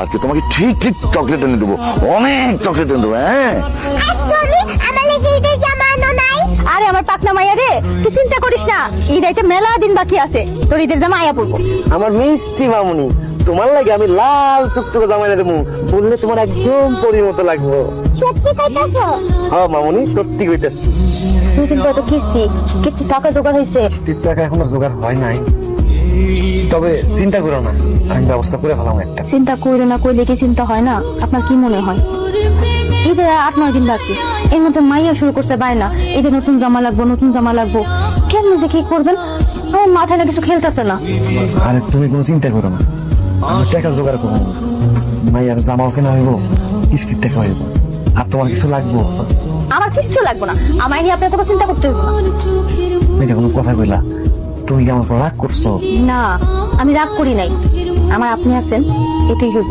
কালকে তোমাকে ঠিক ঠিক চকলেট এনে দেবো, অনেক চকলেট এনে দেবো। হ্যাঁ আরে আমার পাকনা মাইয়া রে, তুই চিন্তা করিস না, ঈদ আইতে মেলা দিন বাকি আছে, তোর ঈদের জামা আয়া পড়বো। আমার মিষ্টি মামুনি, তোমার লাগে আমি লাল টুকটুকে জামা এনে দেবো, বললে তোমার একদম পরির মতো লাগবো। সত্যি কইতাছো? হ্যাঁ মামুনি, সত্যি কইতাছি। তুই কিন্তু এত কিস্তি টাকা জোগাড় হয়েছে? কিস্তির টাকা এখনো জোগাড় হয় নাই, তবে চিন্তা করো না, আমি ব্যবস্থা করে ফেলাম একটা। চিন্তা কইরো না, কইলে কি চিন্তা হয় না? আপনার কি মনে হয় ঈদের 8-9 দিন বাকি, এর মধ্যে মাইয়া শুরু করছে বায়না, ঈদের নতুন জামা লাগবো, নতুন জামা লাগবো। কেমনি যে কি করবেন আমার মাথায় না কিছু খেলতেছে না। আরে তুমি কোনো চিন্তা করো না, আমি টাকা জোগাড় করবো, মাইয়ার জামাও কেনা হইব, কিস্তির টাকা হইব। আর তোমার কিছু লাগবো? আমার কিছু লাগবো না, আমার নিয়ে আপনার কোনো চিন্তা করতে হইব না। এটা কোনো কথা কইলা? তুমি কি আমার উপর রাগ করছো? না, আমি রাগ করি নাই, আমার আপনি আছেন এতেই হইব।